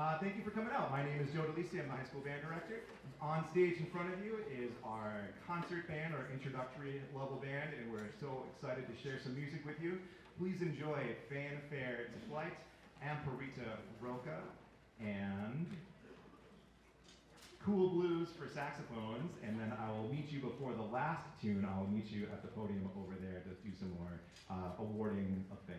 Thank you for coming out. My name is Joe DeLisi. I'm the high school band director. On stage in front of you is our concert band, our introductory level band, and we're so excited to share some music with you. Please enjoy Fanfare to Flight, Amparita Roca, and Cool Blues for saxophones, and then I will meet you before the last tune. I will meet you at the podium over there to do some more awarding of things.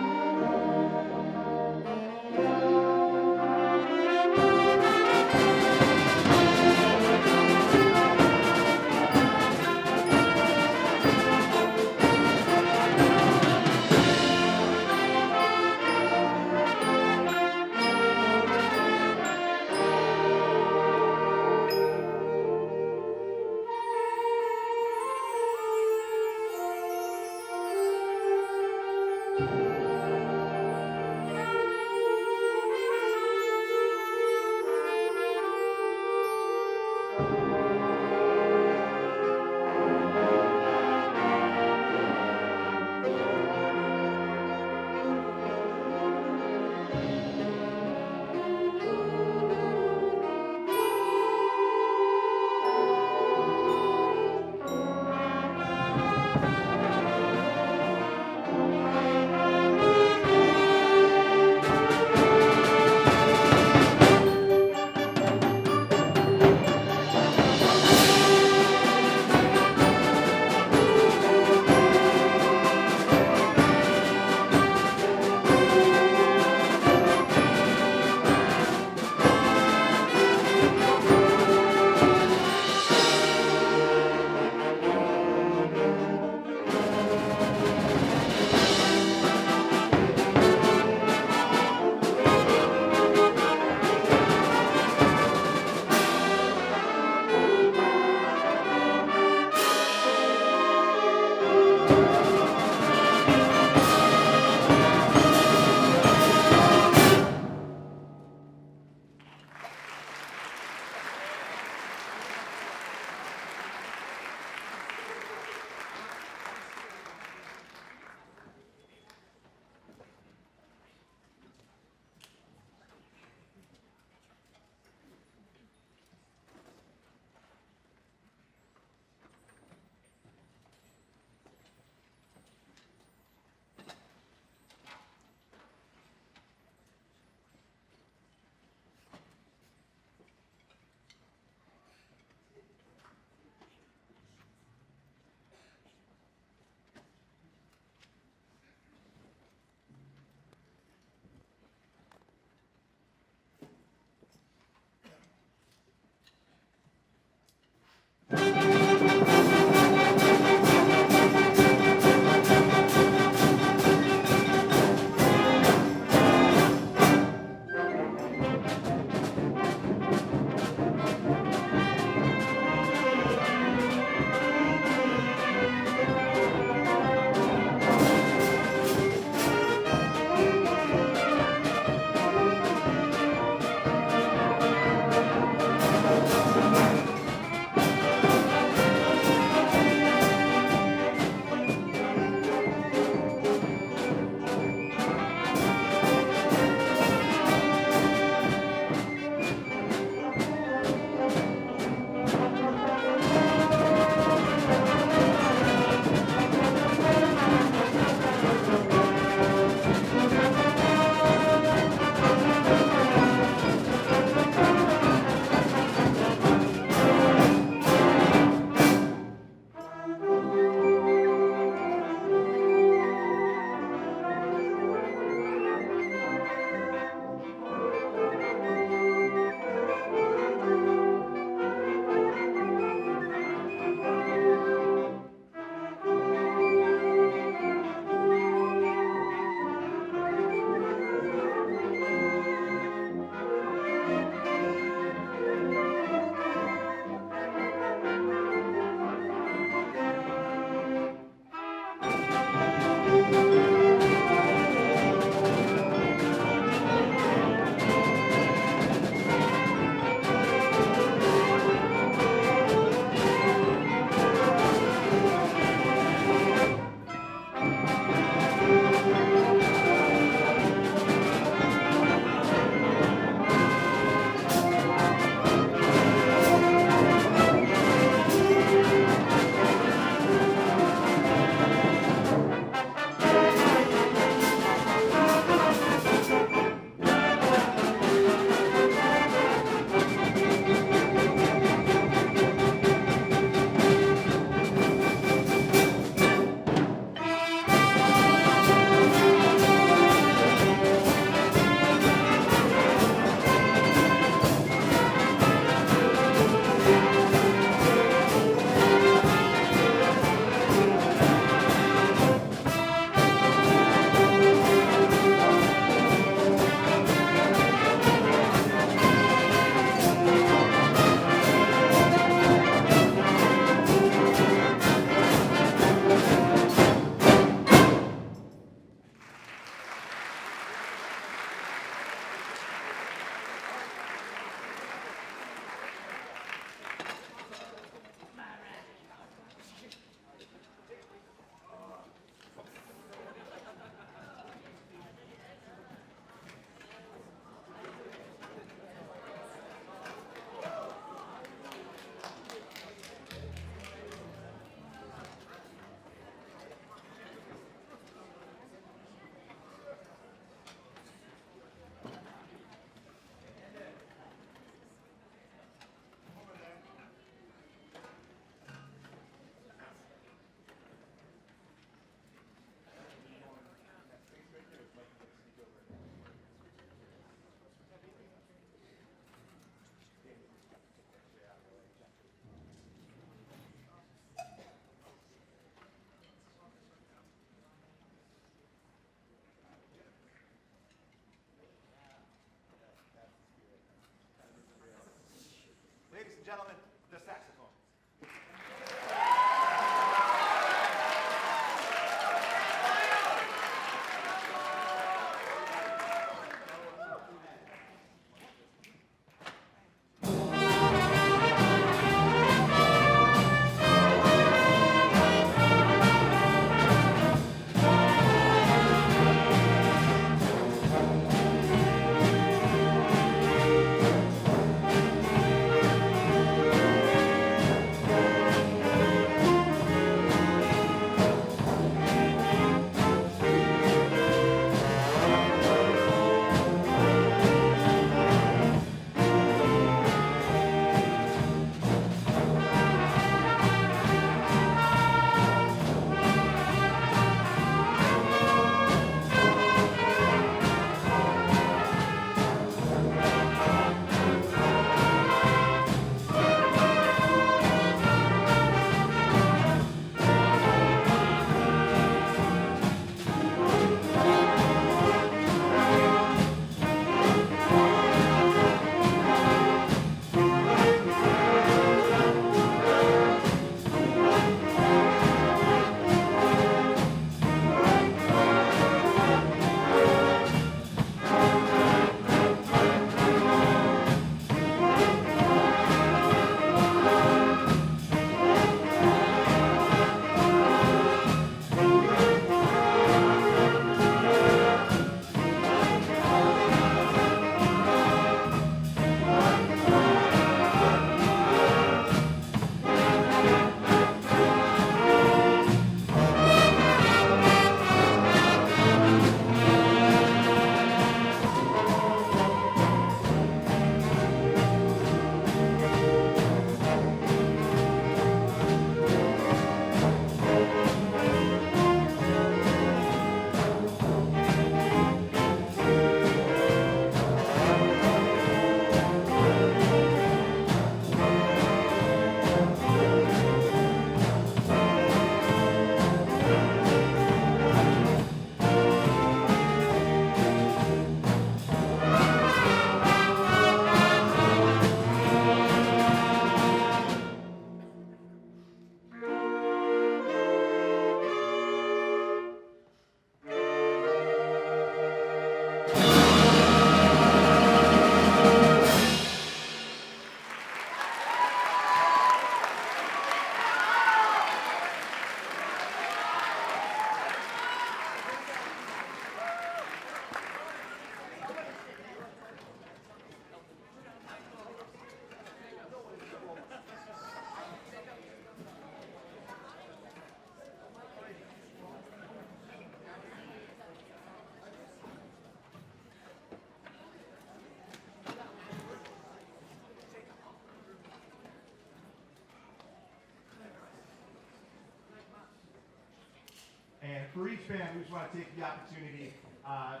band, we just want to take the opportunity to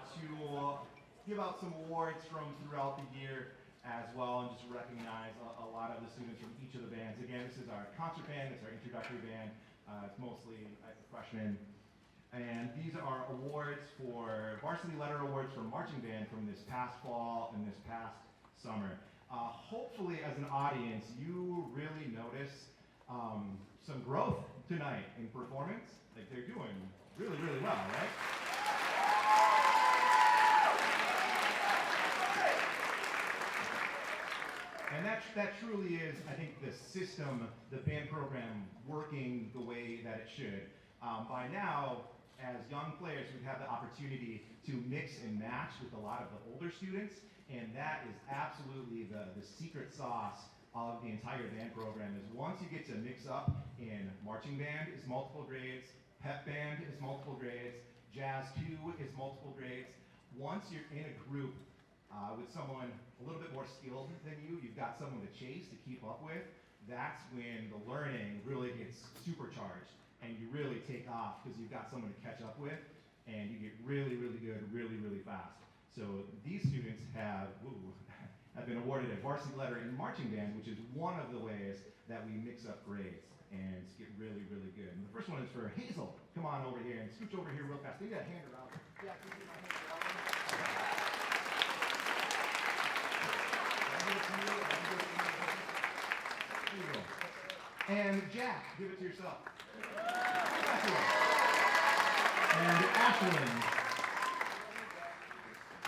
give out some awards from throughout the year as well, and just recognize a lot of the students from each of the bands. Again, this is our concert band, it's our introductory band. It's mostly freshmen. And these are awards for varsity letter awards for marching band from this past fall and this past summer. Hopefully, as an audience, you really notice some growth tonight in performance. Like, they're doing really, really well, right? And that truly is, I think, the system, the band program working the way that it should. By now, as young players, we've had the opportunity to mix and match with a lot of the older students, and that is absolutely the secret sauce of the entire band program. Is once you get to mix up in marching band is multiple grades, pep band is multiple grades, jazz 2 is multiple grades. Once you're in a group with someone a little bit more skilled than you, you've got someone to chase, to keep up with, that's when the learning really gets supercharged and you really take off because you've got someone to catch up with and you get really, really good, really, really fast. So these students have been awarded a varsity letter in marching band, which is one of the ways that we mix up grades and get really, really good. And the first one is for Hazel. Come on over here and scooch over here real fast. Give me that hand around. Yeah, give me my hand around. There you go. And Jack, give it to yourself. And Ashlyn.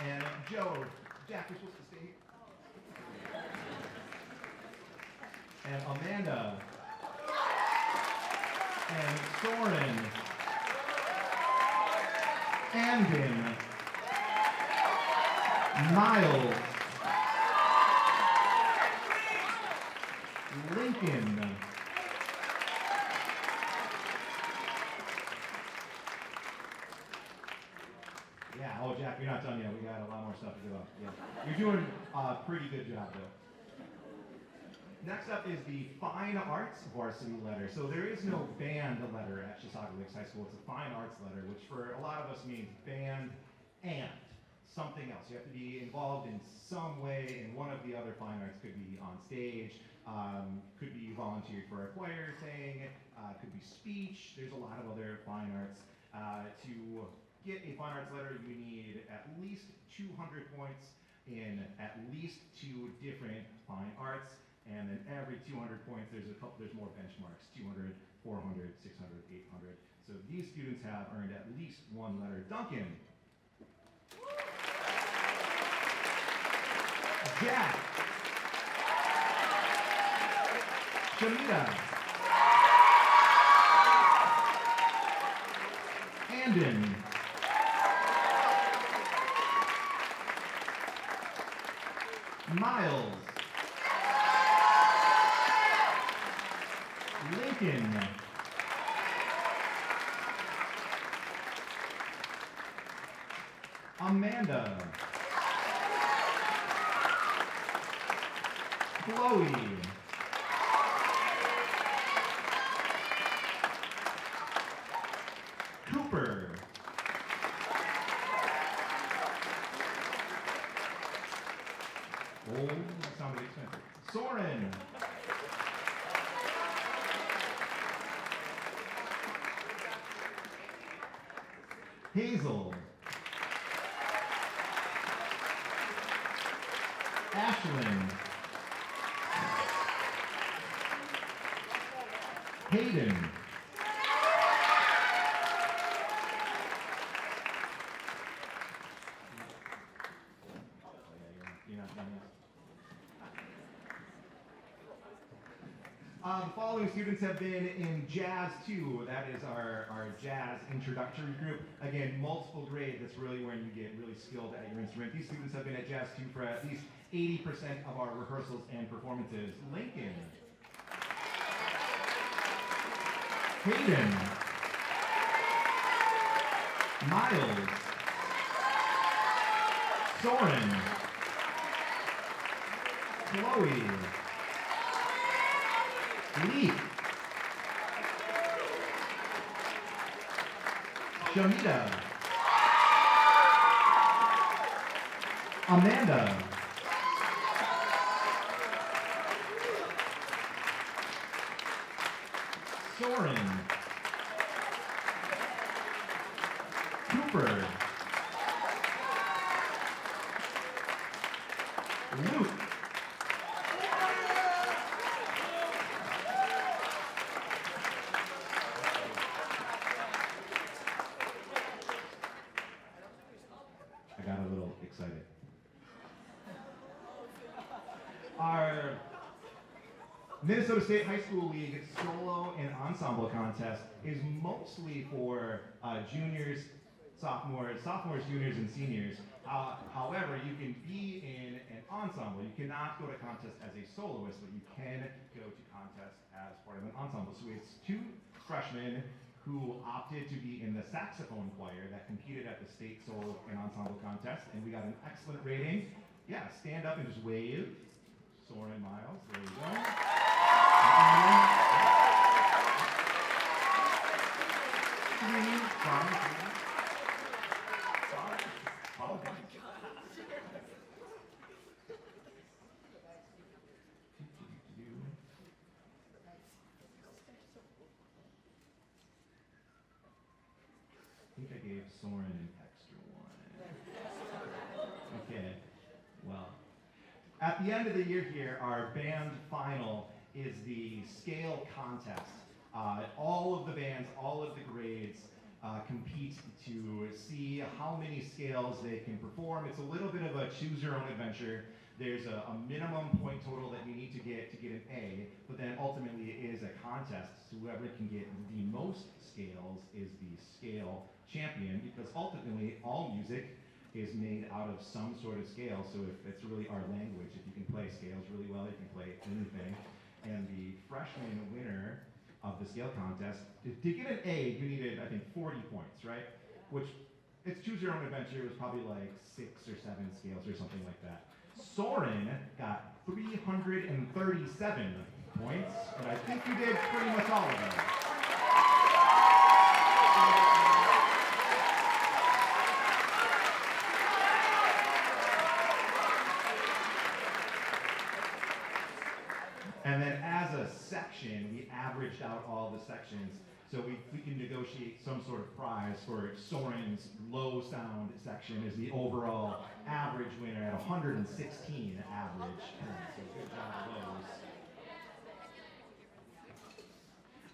And Joe. Jack, you're supposed to stay here. And Amanda. And Soren. Andin. Miles. Lincoln. Yeah, oh Jack, you're not done yet. We got a lot more stuff to do. Yeah. You're doing a pretty good job though. Next up is the Fine Arts varsity letter. So there is no band letter at Chisago Lakes High School. It's a Fine Arts letter, which for a lot of us means band and something else. You have to be involved in some way in one of the other fine arts. Could be on stage, could be volunteered for a choir thing, could be speech. There's a lot of other fine arts. To get a fine arts letter, you need at least 200 points in at least 2 different fine arts. And then every 200 points, there's more benchmarks, 200, 400, 600, 800. So these students have earned at least 1 letter. Duncan. Jack. Shamita. Andon. Miles. Lincoln. Amanda. Chloe. Cooper. Oh, that sounded expensive. Soren. Hazel. Ashlyn. Hayden. You're not done yet. The following students have been in Jazz 2. That is our jazz introductory group. Again, multiple grade. That's really when you get really skilled at your instrument. These students have been at Jazz 2 for at least 80% of our rehearsals and performances. Lincoln. Hayden. Miles. Soren. Chloe. Lee. Shamita, Amanda, Soren, Cooper, Luke, I got a little excited. Our Minnesota State High School League solo and ensemble contest is mostly for juniors, sophomores, juniors, and seniors. However, you can be in an ensemble. You cannot go to contest as a soloist, but you can go to contest as part of an ensemble. So it's two freshmen who opted to be in the saxophone choir that competed at the state solo and ensemble contest, and we got an excellent rating. Yeah, stand up and just wave. Soren Miles, there you go. I think I gave Soren an extra one. Okay, well. At the end of the year here, our band final is the scale contest. All of the bands, all of the grades compete to see how many scales they can perform. It's a little bit of a choose your own adventure. There's a minimum point total that you need to get an A, but then ultimately it is a contest. So whoever can get the most scales is the scale champion, because ultimately all music is made out of some sort of scale. So if it's really our language, if you can play scales really well, you can play anything. And the freshman winner of the scale contest, to get an A, you needed, I think, 40 points, right? Which, it's choose your own adventure, it was probably like 6 or 7 scales or something like that. Soren got 337 points, and I think you did pretty much all of them. And then as a section, we averaged out all the sections, so we can negotiate some sort of prize for Soren's low sound section as the overall average winner at 116 average. So good job,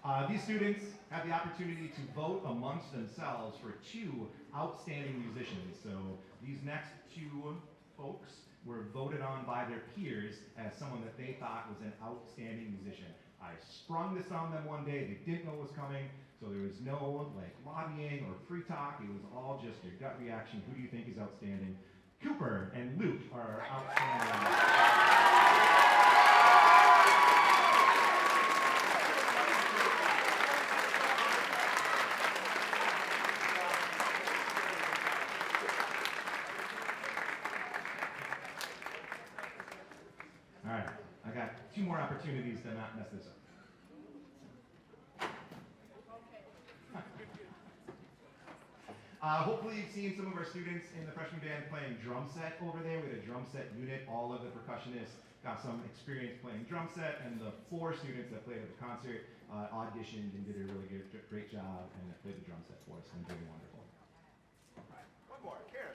those. These students have the opportunity to vote amongst themselves for 2 outstanding musicians. So these next 2 folks were voted on by their peers as someone that they thought was an outstanding musician. I sprung this on them one day, they didn't know what was coming, so there was no lobbying or free talk, it was all just your gut reaction. Who do you think is outstanding? Cooper and Luke are outstanding. All right, I got 2 more opportunities to not mess this up. Hopefully you've seen some of our students in the freshman band playing drum set over there. We had a drum set unit. All of the percussionists got some experience playing drum set, and the 4 students that played at the concert auditioned and did a really great job and played the drum set for us, and they were wonderful. All right, one more, Karen.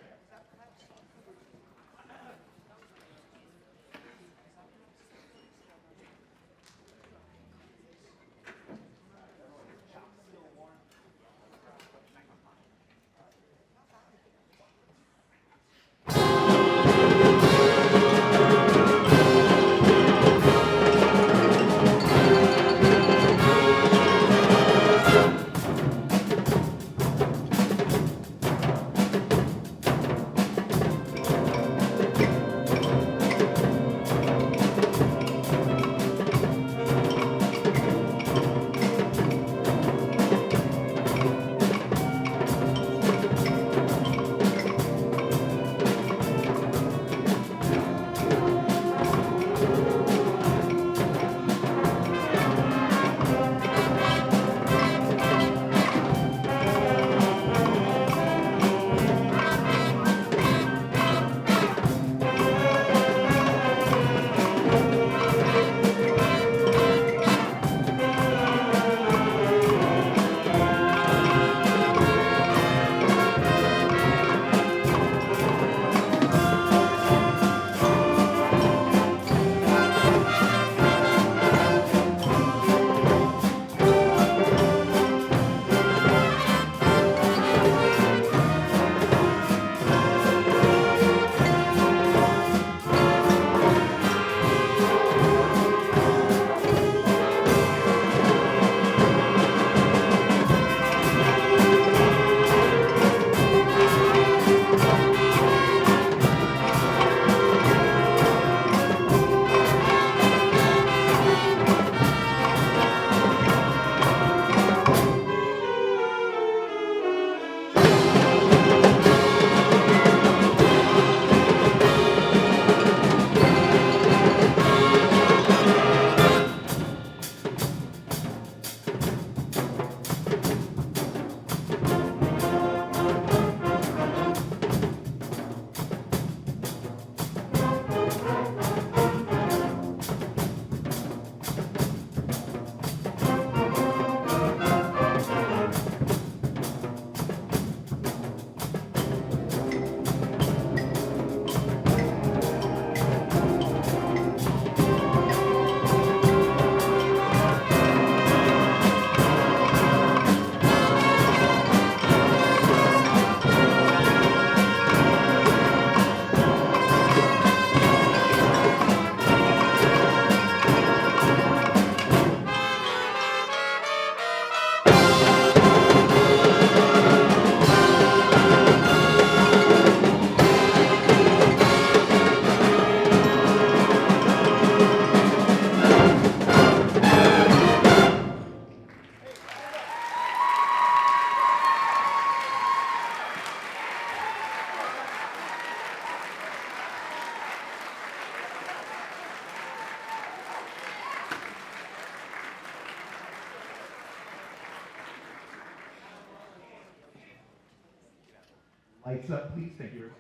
Lights up, please. Thank you very much.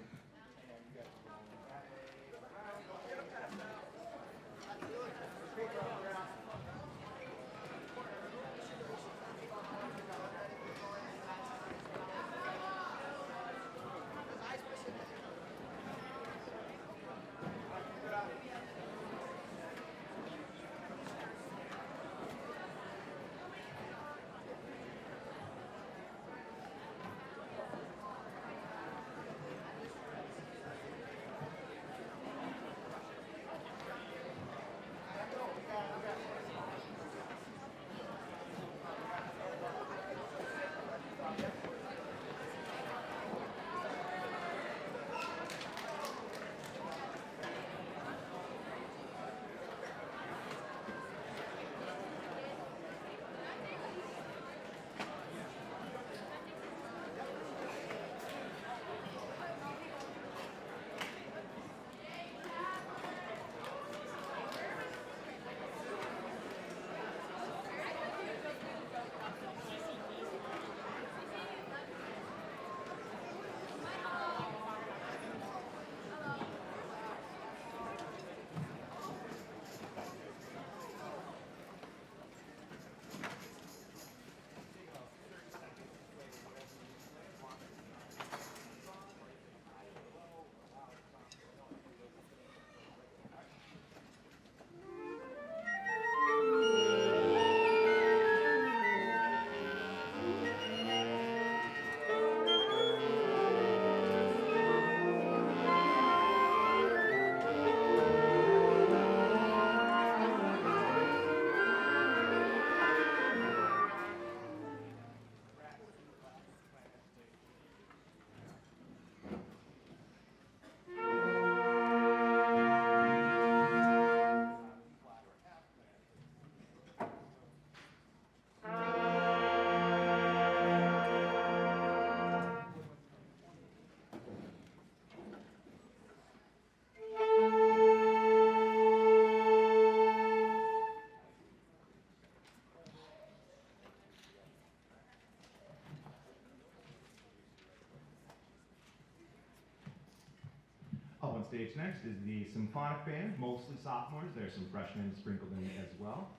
Up on stage next is the symphonic band, mostly sophomores. There's some freshmen sprinkled in as well.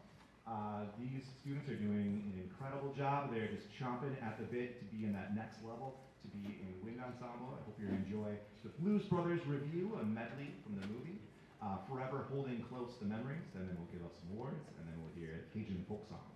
These students are doing an incredible job. They're just chomping at the bit to be in that next level, to be in wind ensemble. I hope you enjoy the Blues Brothers Review, a medley from the movie, Forever Holding Close the Memories, and then we'll give up some awards, and then we'll hear Cajun folk songs.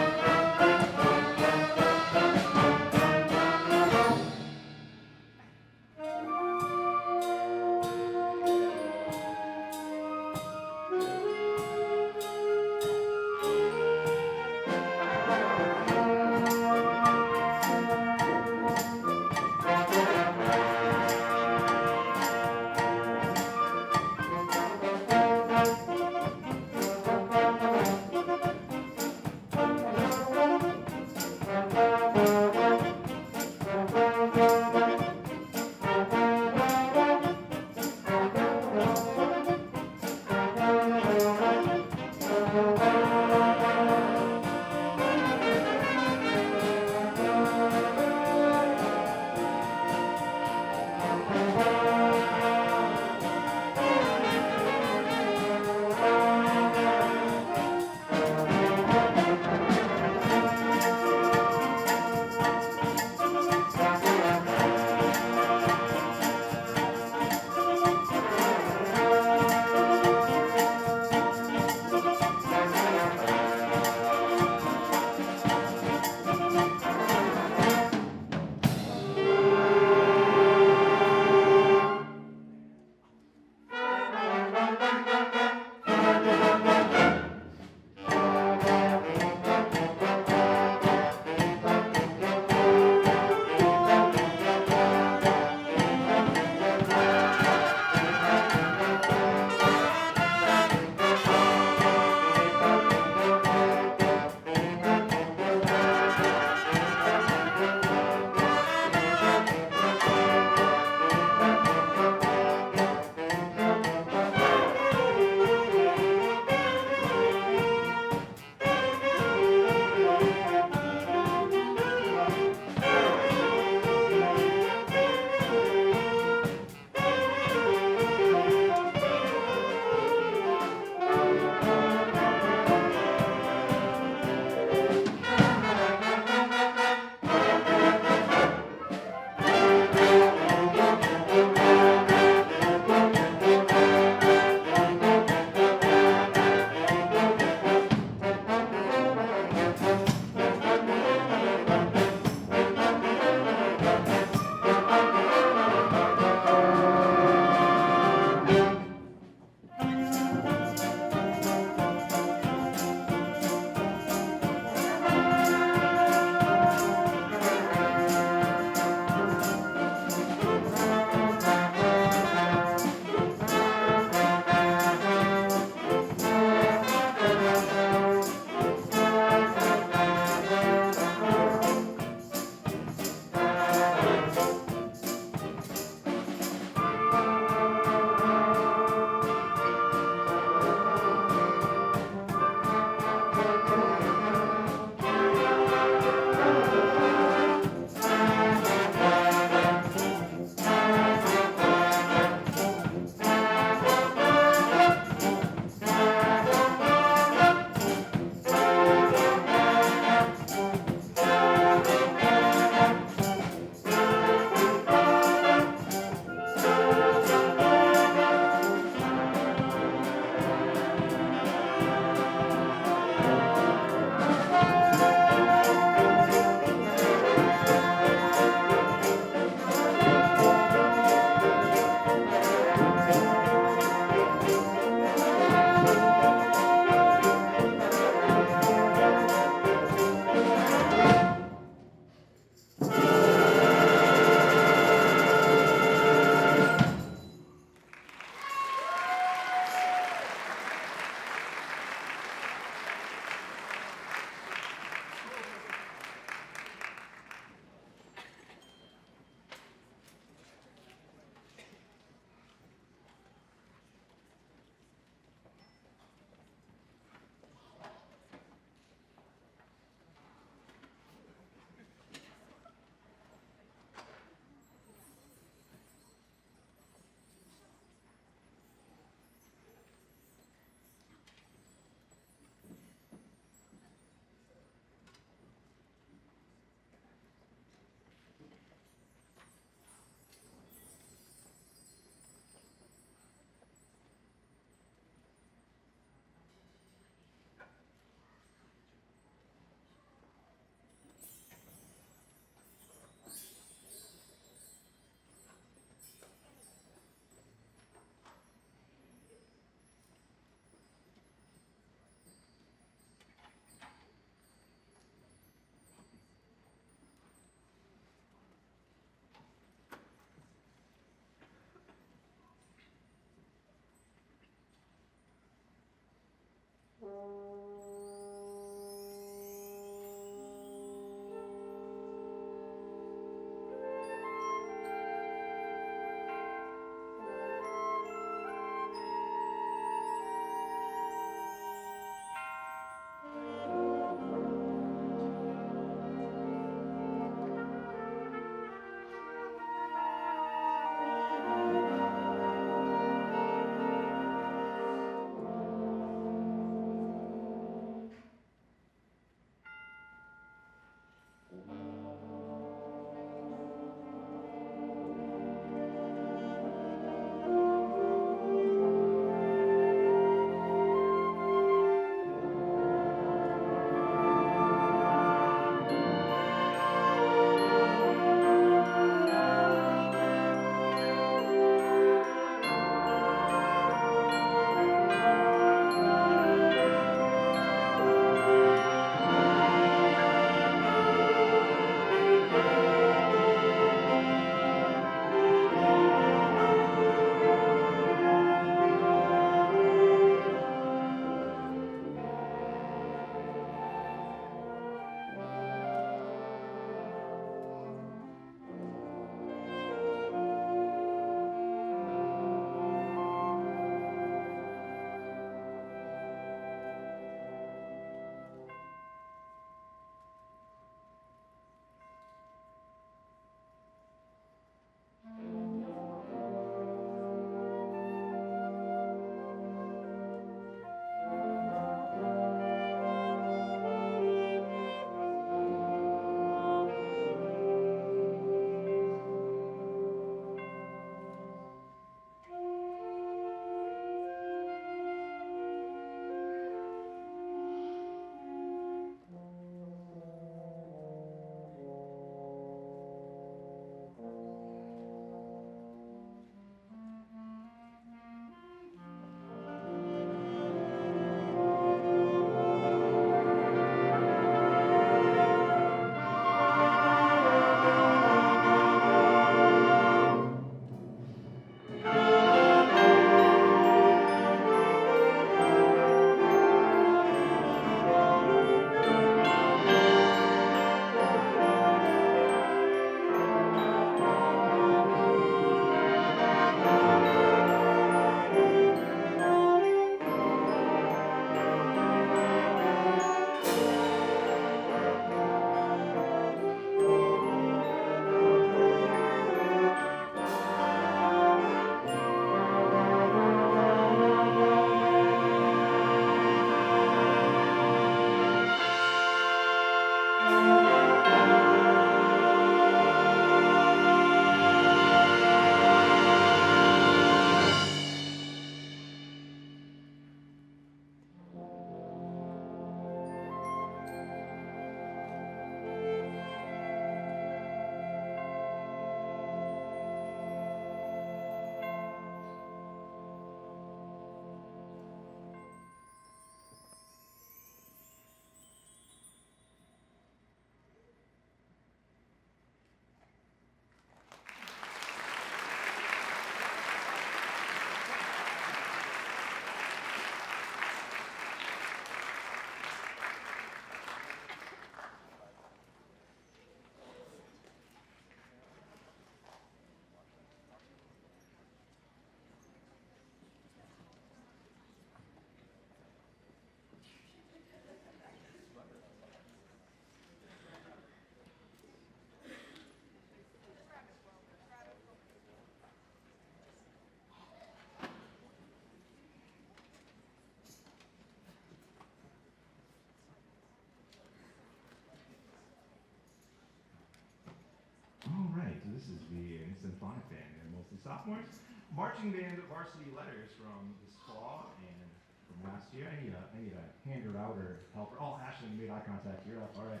mostly sophomores. Marching band varsity letters from this fall and from last year. I need a hander out or helper. Oh, Ashley, you made eye contact. You're up. All right.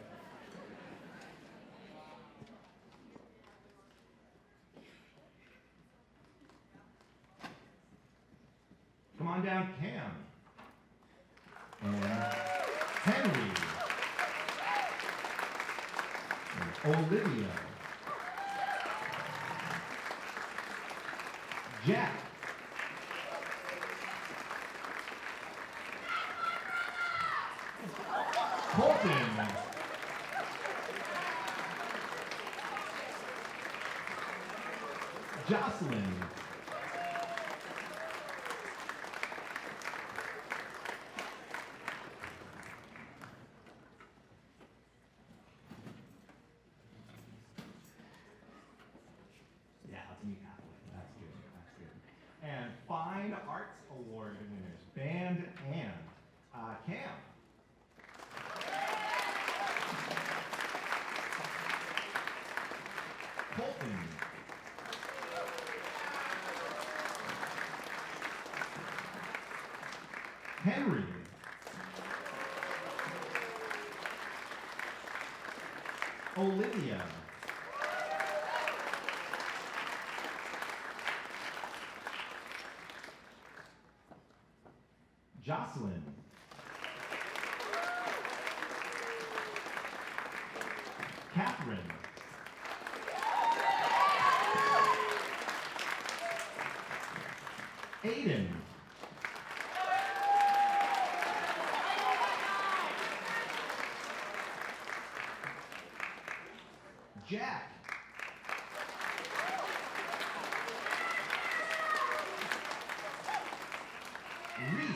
Come on down, Cam. And Henry. And Olivia. Jack. Colton. Jocelyn. Yeah, let's meet halfway. That's good. That's good. And Fine Arts Award winners, band and Cam. Colton. Henry. Olivia. Jocelyn. Catherine. Aiden. Jack. Reese.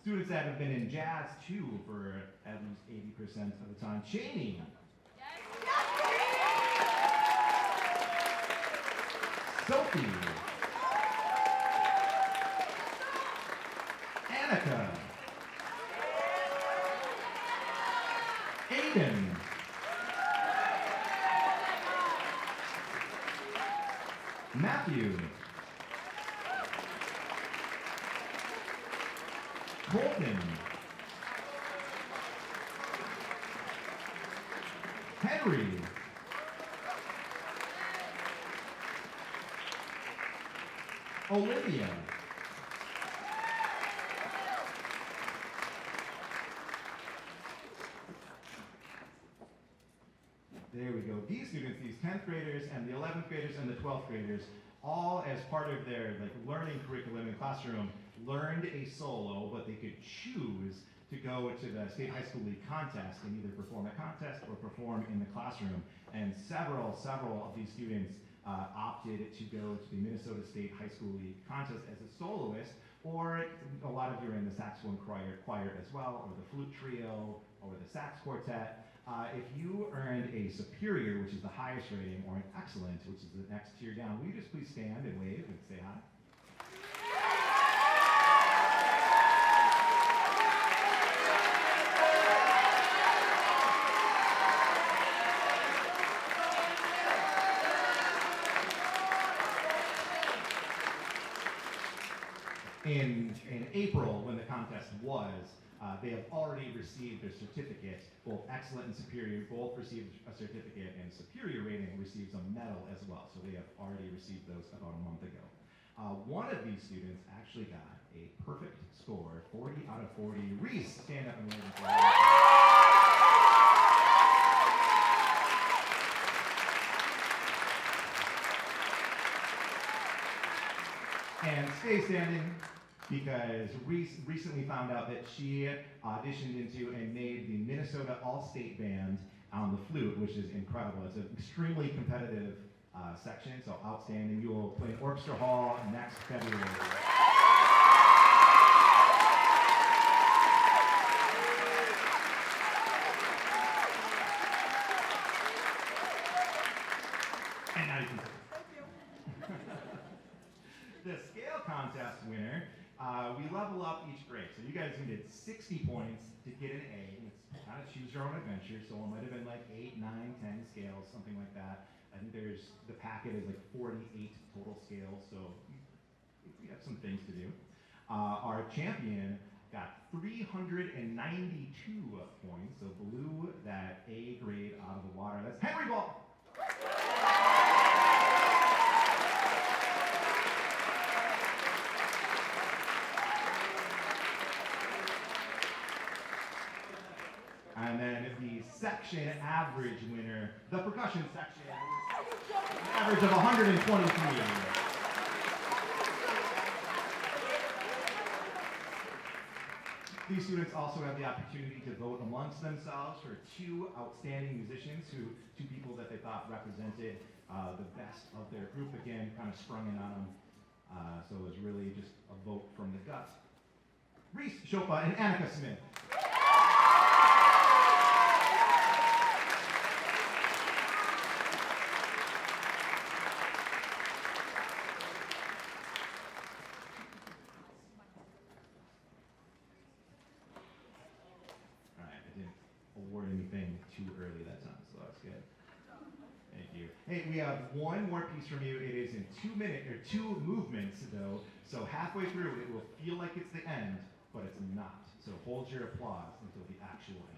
Students that have been in jazz too for at least 80% of the time. Jamie. Sophie. Annika. Aiden. Matthew. Colton. Henry. Olivia. There we go. These students, these 10th graders and the 11th graders and the 12th graders, all as part of their learning curriculum in classroom, learned a solo, but they could choose to go to the State High School League contest and either perform a contest or perform in the classroom. And several of these students opted to go to the Minnesota State High School League contest as a soloist, or a lot of you are in the saxophone choir as well, or the flute trio, or the sax quartet. If you earned a superior, which is the highest rating, or an excellent, which is the next tier down, will you just please stand and wave and say hi? In April, when the contest was, they have already received their certificate. Both excellent and superior both received a certificate, and superior rating receives a medal as well. So they have already received those about a month ago. One of these students actually got a perfect score, 40 out of 40. Reese, stand up and wave for her. And stay standing, because Reese recently found out that she auditioned into and made the Minnesota All-State Band on the flute, which is incredible. It's an extremely competitive section, so outstanding. You will play in Orchestra Hall next February. And now you can the scale contest winner, we level up each grade. So you guys needed 60 points to get an A, kind of choose your own adventure. So it might have been like 8, 9, 10 scales, something like that. I think the packet is like 48 total scales, so we have some things to do. Our champion got 392 points, so blew that A grade out of the water. That's Henry Ball. And then the section average winner, the percussion section, an average of 123. These students also have the opportunity to vote amongst themselves for 2 outstanding musicians, 2 people that they thought represented the best of their group. Again, kind of sprung in on them. So it was really just a vote from the gut. Reese Chopa and Annika Smith. Award anything too early that time, so that's good. Thank you. Hey, we have one more piece from you. It is in 2 movements though, so halfway through it will feel like it's the end, but it's not. So hold your applause until the actual end.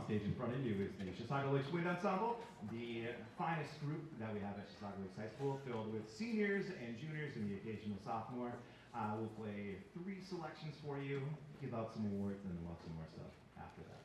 On stage in front of you is the Chisago Lakes Wind Ensemble, the finest group that we have at Chisago Lakes High School, filled with seniors and juniors and the occasional sophomore. We'll play 3 selections for you, give out some awards, and then we'll have some more stuff after that.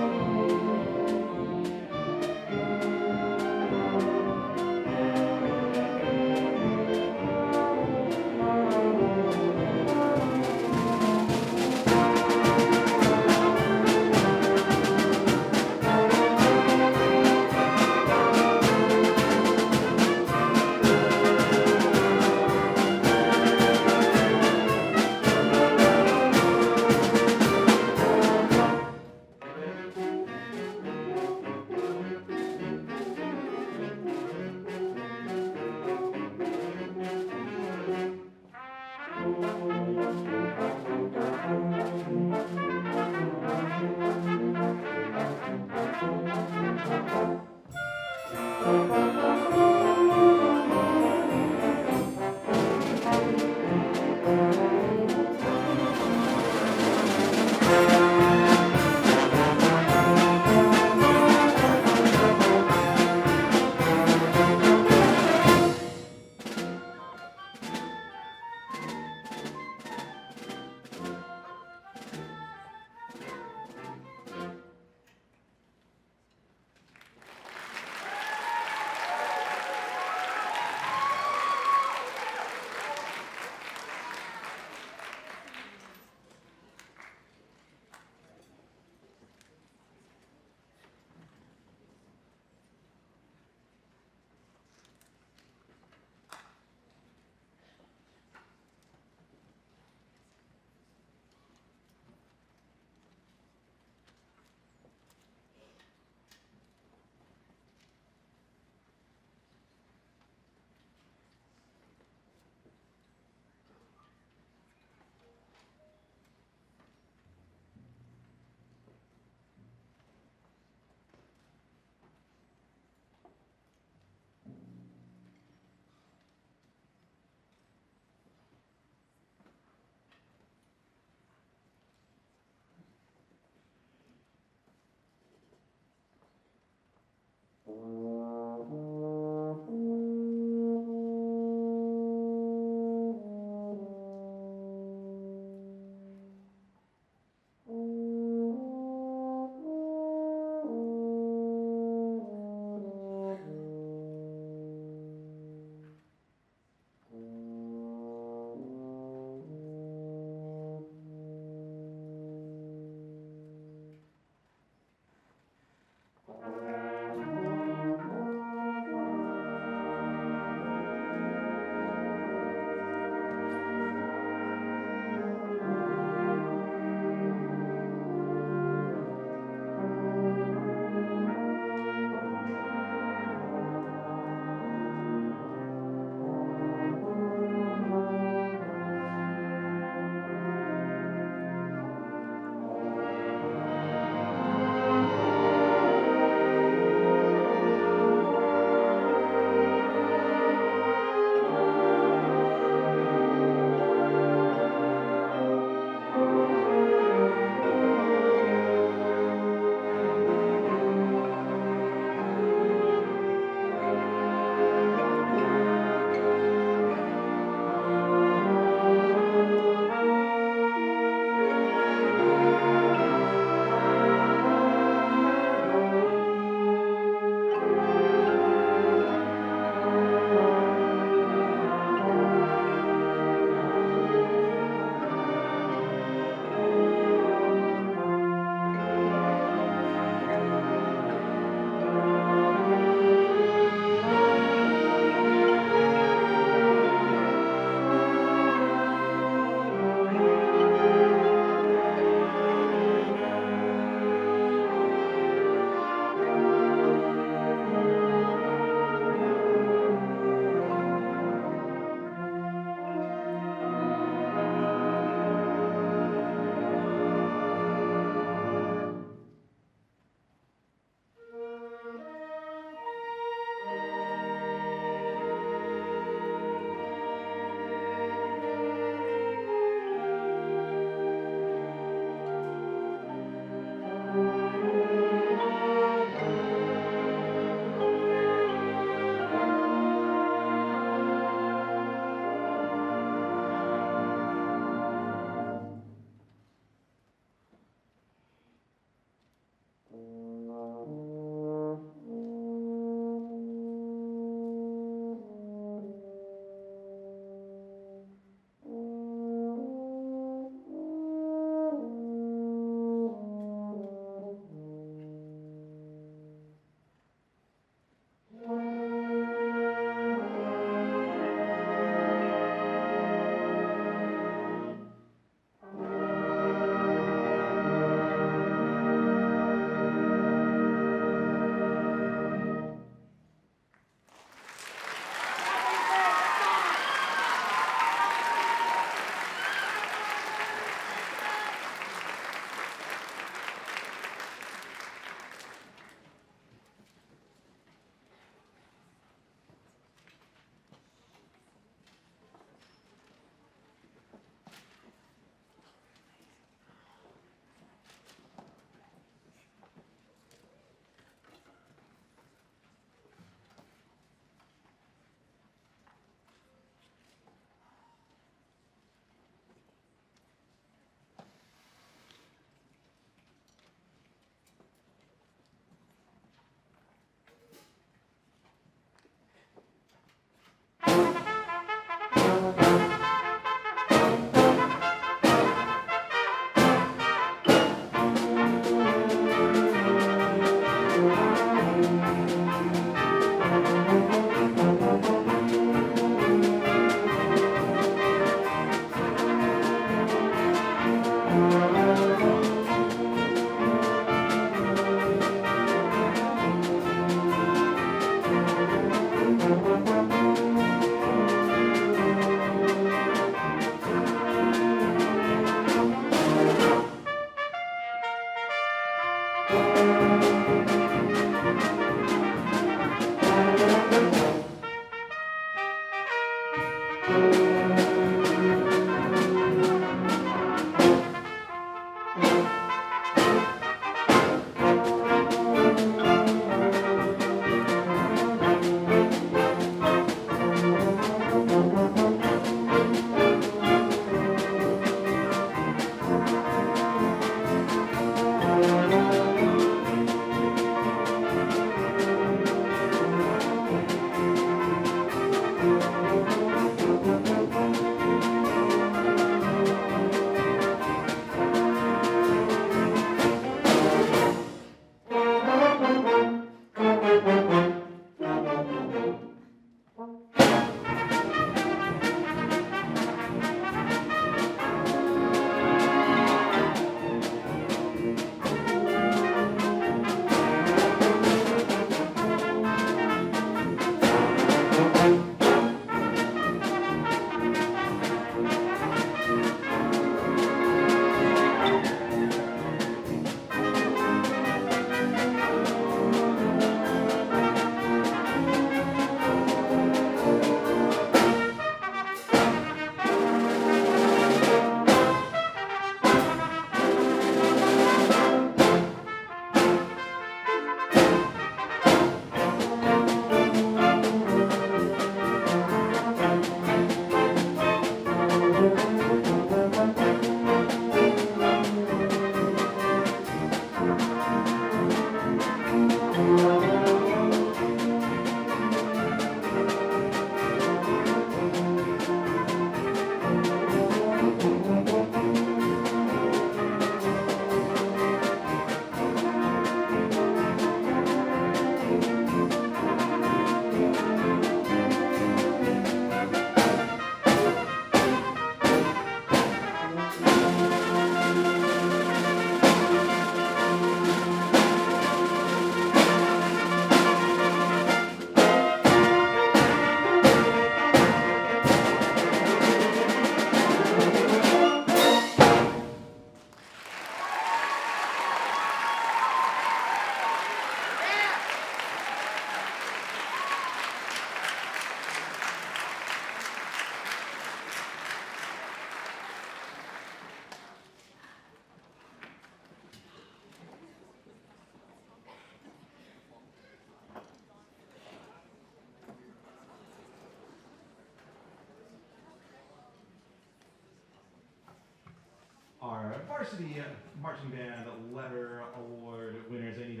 Our varsity marching band letter award winners. I need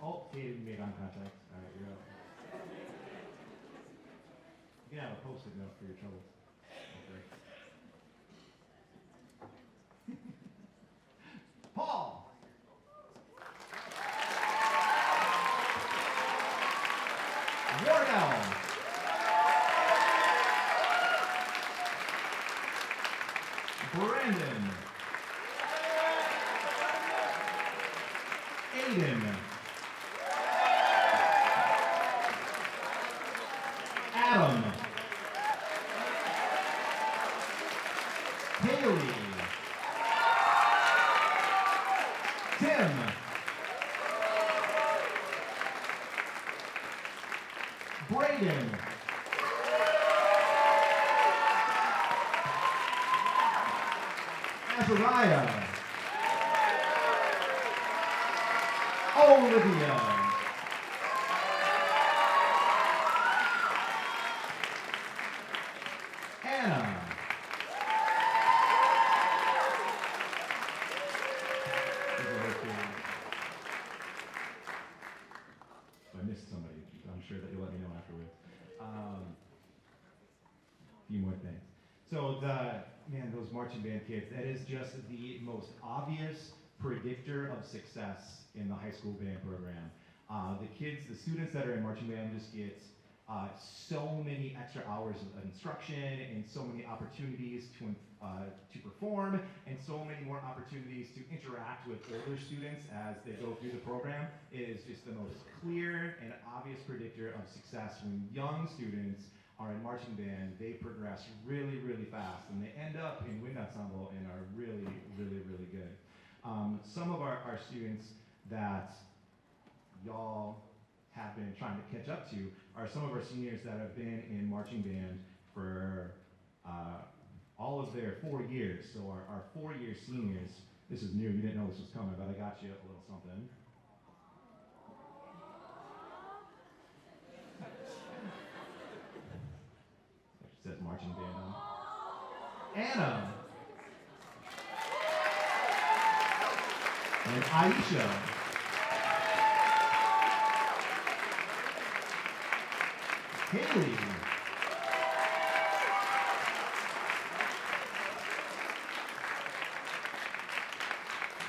oh, Kate made eye contact. All right, you're up. You can have a post-it note for your troubles. Okay. Paul. Wardell. Brandon. Aiden. Adam. Haley. Tim. Braden. Azariah. Olivia. Anna. If I missed somebody, I'm sure that you'll let me know afterwards. A few more things. So those marching band kids, that is just the most obvious predictor of success in the high school band program. The students that are in marching band just get so many extra hours of instruction and so many opportunities to perform and so many more opportunities to interact with older students as they go through the program. It is just the most clear and obvious predictor of success. When young students are in marching band, they progress really, really fast and they end up in wind ensemble and are really, really, really good. Some of our students that y'all have been trying to catch up to are some of our seniors that have been in marching band for all of their 4 years. So our 4-year seniors, this is new, you didn't know this was coming, but I got you a little something. It says marching band on. Anna. And Aisha. Haley.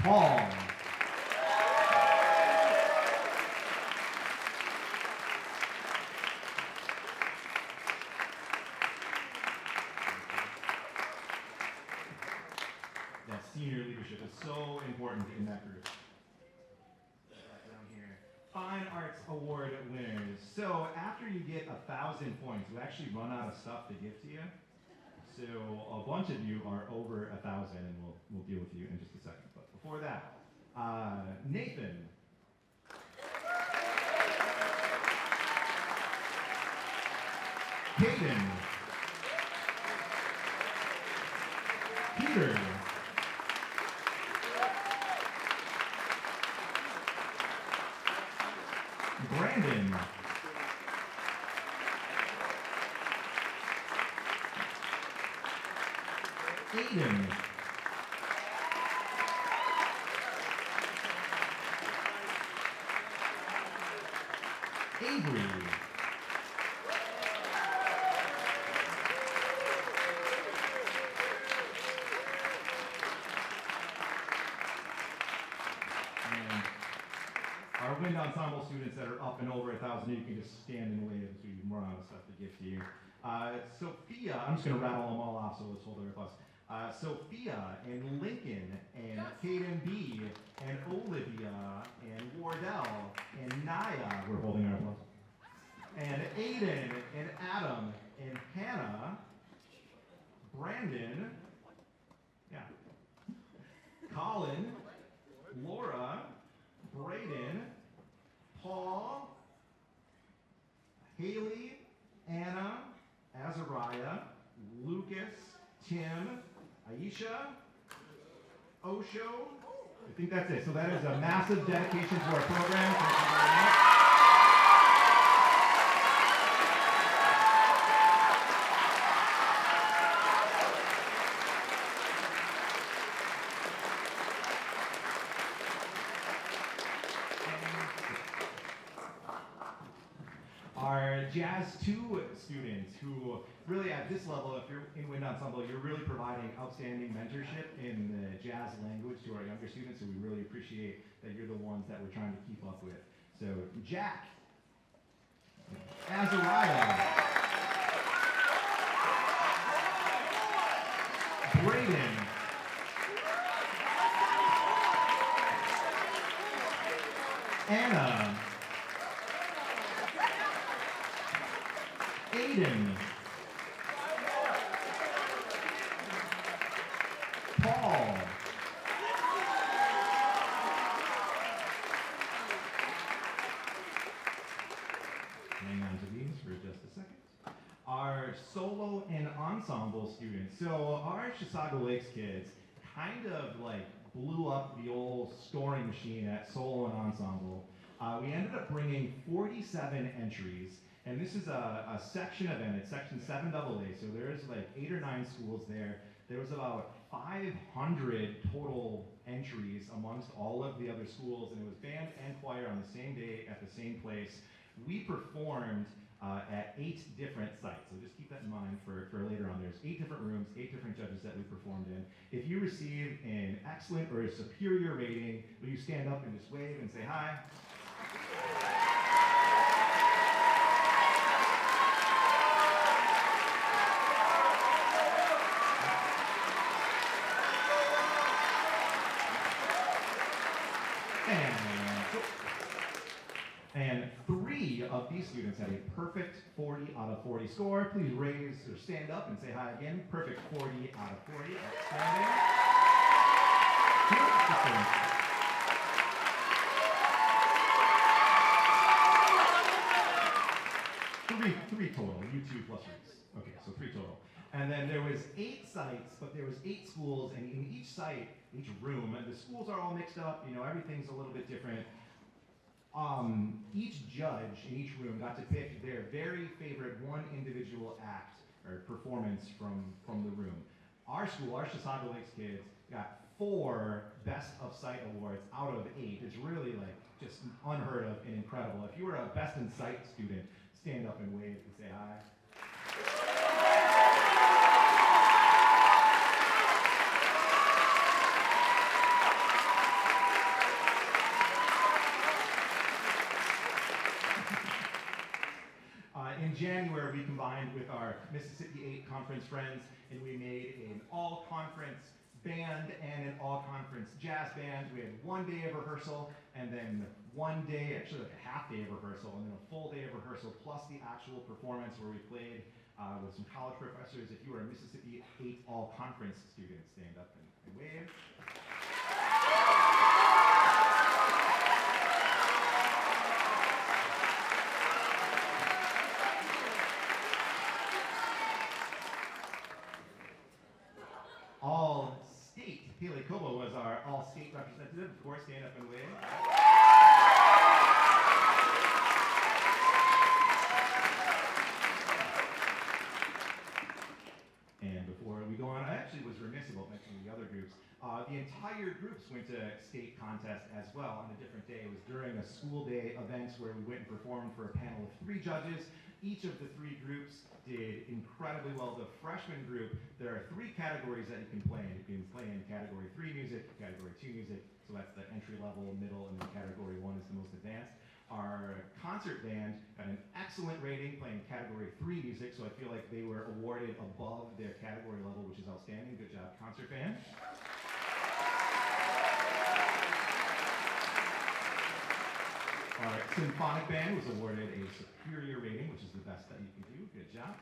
Paul. That senior leadership is so important in that group. Down here. Fine Arts Award winners. So after you get 1,000 points, we actually run out of stuff to give to you. So a bunch of you are over 1,000, and we'll deal with you in just a second. But before that, Nathan. Hayden. Peter. Brandon. Aiden. Avery. And our wind ensemble students that are up and over 1,000, you can just stand and wave as we run out of stuff to give to you. Sophia, I'm just going to rattle them all off, so let's hold our applause. Sophia and Lincoln and Kaden B and Olivia and Wardell and Naya, we're holding our applause. And Aiden and Adam and Hannah, Brandon, yeah, Colin, Laura, Brayden, Paul, Haley, Anna, Azariah, Lucas, Tim, Aisha, Osho. I think that's it. So that is a massive dedication to our program. Thank you very much. Our Jazz 2 students who really at this level, if you're in Wind Ensemble, you're really providing outstanding mentorship in the jazz language to our younger students, so we really appreciate that you're the ones that we're trying to keep up with. So Jack, Azariah, Brayden, Anna, Aiden, Paul, hang on to these for just a second. Our solo and ensemble students. So our Chisago Lakes kids kind of like blew up the old scoring machine at solo and ensemble. We ended up bringing 47 entries. And this is a section event. It's section 7AA. So there's like 8 or 9 schools there. There was about 500 total entries amongst all of the other schools, and it was band and choir on the same day at the same place. We performed at 8 different sites. So just keep that in mind for later on. There's 8 different rooms, 8 different judges that we performed in. If you receive an excellent or a superior rating, will you stand up and just wave and say hi? And 3 of these students had a perfect 40 out of 40 score. Please raise or stand up and say hi again. Perfect 40 out of 40. Outstanding. Three total. You 2 plus Reese. Okay, so 3 total. And then there was 8 sites, but there was 8 schools, and in each site, each room, the schools are all mixed up. You know, everything's a little bit different. Each judge in each room got to pick their very favorite one individual act or performance from the room. Our school, our Chisago Lakes kids, got 4 Best of Sight awards out of 8. It's really like just unheard of and incredible. If you were a Best in Sight student, stand up and wave and say hi. In January, we combined with our Mississippi 8 conference friends, and we made an all-conference band and an all-conference jazz band. We had 1 day of rehearsal, and then 1 day, actually like a half day of rehearsal, and then a full day of rehearsal, plus the actual performance where we played with some college professors. If you are a Mississippi 8 all-conference student, stand up and wave. All-state. Haley Kobo was our all-state representative. Of course, stand up and wave. And before we go on, I actually was remiss about mentioning the other groups. The entire went to state contest as well on a different day. It was during a school day event where we went and performed for a panel of 3 judges. Each of the 3 groups did incredibly well. The freshman group, there are 3 categories that you can play in. You can play in category 3 music, category 2 music, so that's the entry level, middle, and then category 1 is the most advanced. Our concert band got an excellent rating playing category 3 music, so I feel like they were awarded above their category level, which is outstanding. Good job, concert band. Our symphonic band was awarded a superior rating, which is the best that you can do. Good job.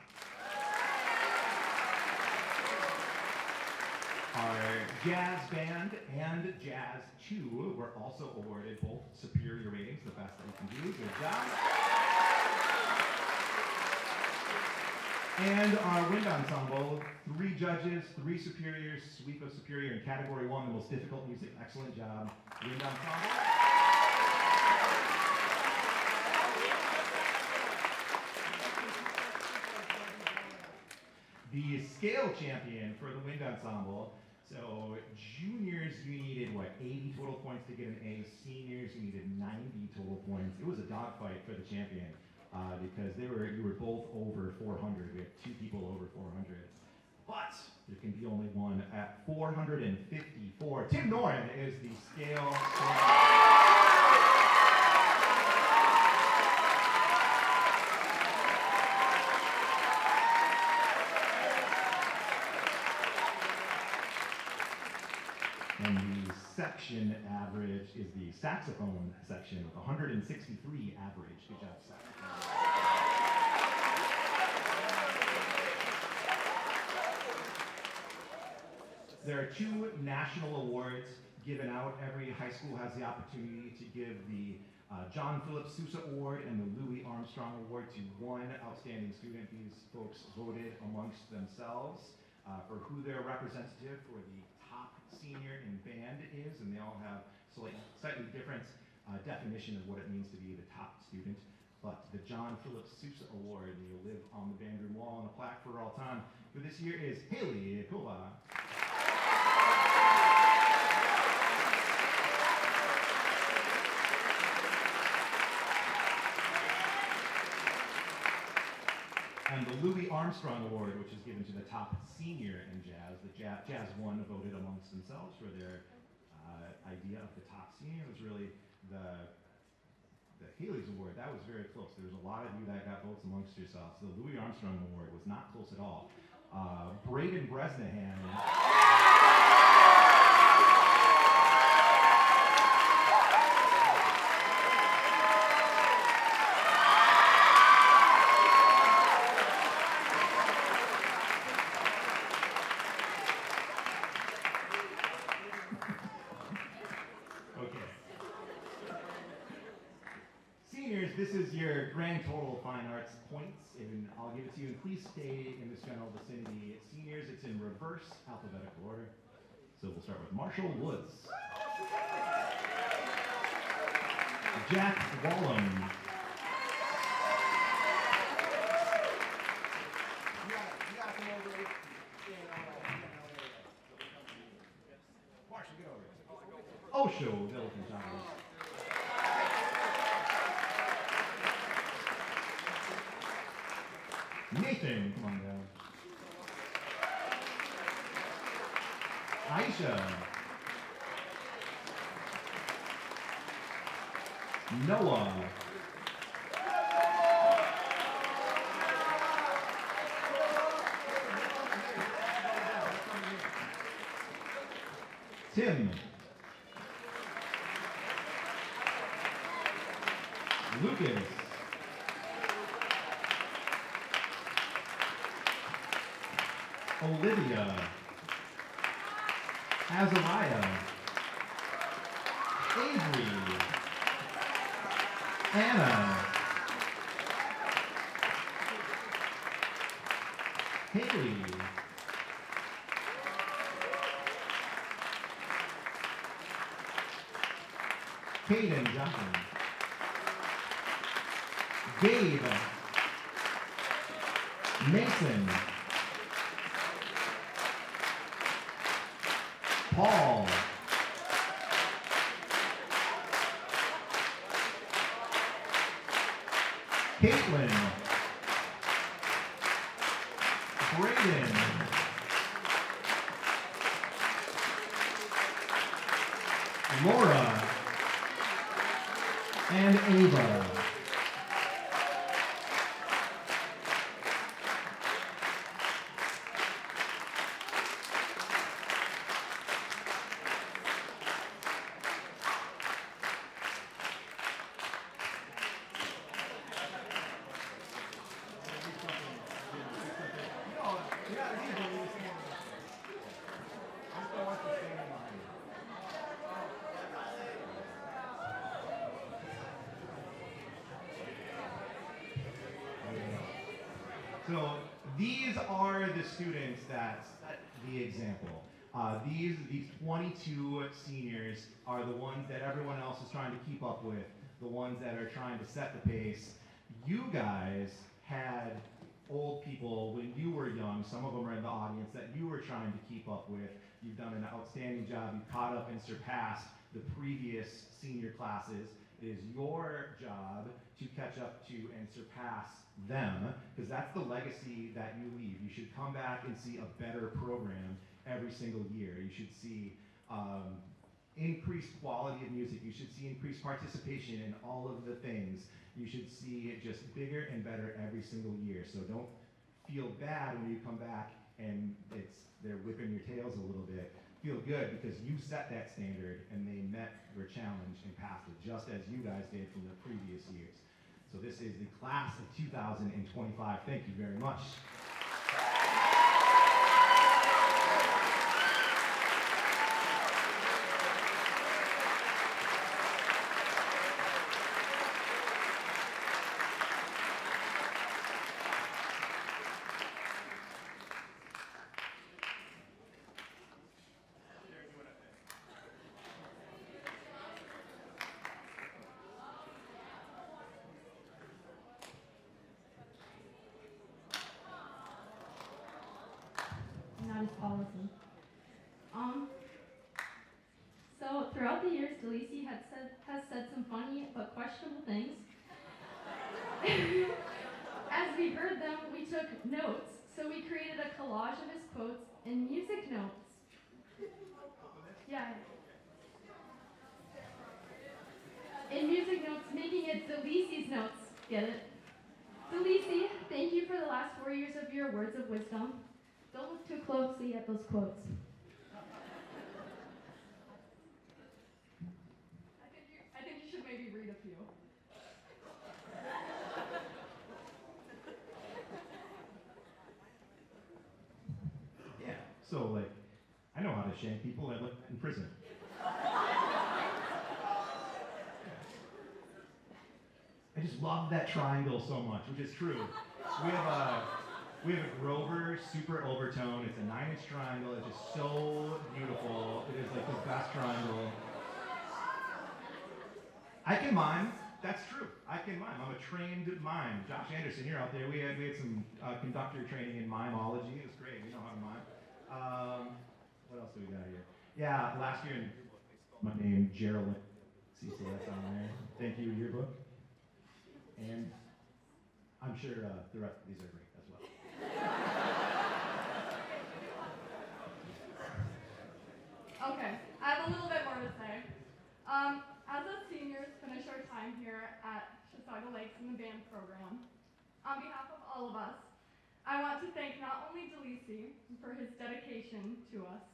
Our jazz band and jazz 2 were also awarded both superior ratings, the best that you can do. Good job. And our wind ensemble, 3 judges, 3 superiors, sweep of superior in category 1, the most difficult music. Excellent job, wind ensemble. The scale champion for the wind ensemble. So juniors, you needed 80 total points to get an A. Seniors, you needed 90 total points. It was a dogfight for the champion because you were both over 400. We had 2 people over 400. But there can be only one at 454. Tim Noren is the scale champion. And the section average is the saxophone section with 163 average. Good job, saxophone. There are 2 national awards given out. Every high school has the opportunity to give the John Philip Sousa Award and the Louis Armstrong Award to one outstanding student. These folks voted amongst themselves for who their representative for the top senior in band is, and they all have slightly different definition of what it means to be the top student. But the John Philip Sousa Award, and you'll live on the band room wall on a plaque for all time, for this year is Haley Kova. And the Louis Armstrong Award, which is given to the top senior in jazz. The Jazz 1 voted amongst themselves for their idea of the top senior. It was really the Haley's Award. That was very close. There was a lot of you that got votes amongst yourselves. The Louis Armstrong Award was not close at all. Braden Bresnahan. This is your grand total of fine arts points, and I'll give it to you. And please stay in this general vicinity. Seniors, it's in reverse alphabetical order. So we'll start with Marshall Woods. Jack Wallum. You gotta come over. Marshall, get over. Osho Diligent John. Nathan, come on down. Aisha. Noah. Tim. Lucas. Olivia, Azariah, Avery, Anna, Haley, Caden Johnson, Gabe, Mason, Paul, Caitlin, Brayden, Laura, and Ava. So these are the students that set the example. These 22 seniors are the ones that everyone else is trying to keep up with, the ones that are trying to set the pace. You guys had old people when you were young, some of them are in the audience, that you were trying to keep up with. You've done an outstanding job. You've caught up and surpassed the previous senior classes. It is your job to catch up to and surpass them, because that's the legacy that you leave. You should come back and see a better program every single year. You should see increased quality of music. You should see increased participation in all of the things. You should see it just bigger and better every single year. So don't feel bad when you come back and they're whipping your tails a little bit. Feel good because you set that standard and they met your challenge and passed it, just as you guys did from the previous years. So this is the class of 2025. Thank you very much. Not as policy. So throughout the years, Delisi has said some funny but questionable things. As we heard them, we took notes, so we created a collage of his quotes in music notes. Yeah. In music notes, making it Delisi's notes. Get it? Delisi, thank you for the last 4 years of your words of wisdom. Don't look too closely at those quotes. I think you should maybe read a few. Yeah. So like, I know how to shank people. I lived in prison. I just love that triangle so much, which is true. We have a Grover super overtone. It's a 9-inch triangle. It's just so beautiful. It is like the best triangle. I can mime. That's true. I can mime. I'm a trained mime. Josh Anderson, you're out there. We had some conductor training in mimeology. It was great. We know how to mime. What else do we got here? Yeah, last year in my name, Geraldine. See, so that's on there. Thank you, yearbook. And I'm sure the rest of these are great as well. Okay, I have a little bit more to say. As us seniors finish our time here at Chisago Lakes in the band program, on behalf of all of us, I want to thank not only Delisi for his dedication to us,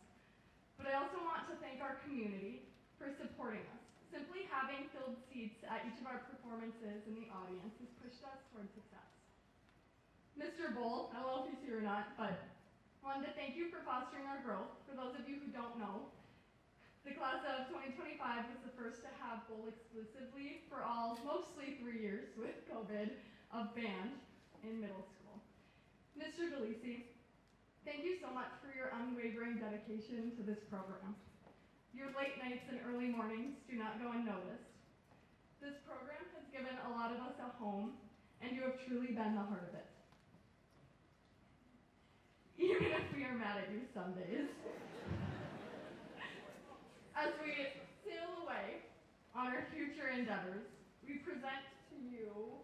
but I also want to thank our community for supporting us. Simply having filled seats at each of our performances in the audience has pushed us towards success. Mr. Bull, I don't know if he's here or not, but wanted to thank you for fostering our growth. For those of you who don't know, the class of 2025 was the first to have Bull exclusively for all, mostly 3 years with COVID, of band in middle school. Mr. Delisi, thank you so much for your unwavering dedication to this program. Your late nights and early mornings do not go unnoticed. This program has given a lot of us a home, and you have truly been the heart of it. Even if we are mad at you some days. As we sail away on our future endeavors, we present to you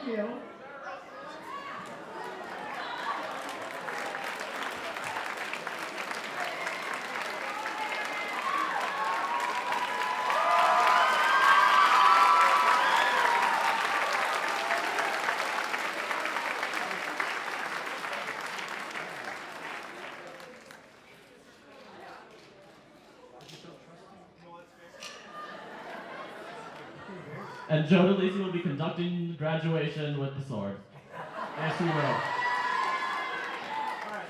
Thank you. And Joe DeLisi will be conducting graduation with the sword. Yes, we will. All right,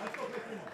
let's go play 3 more.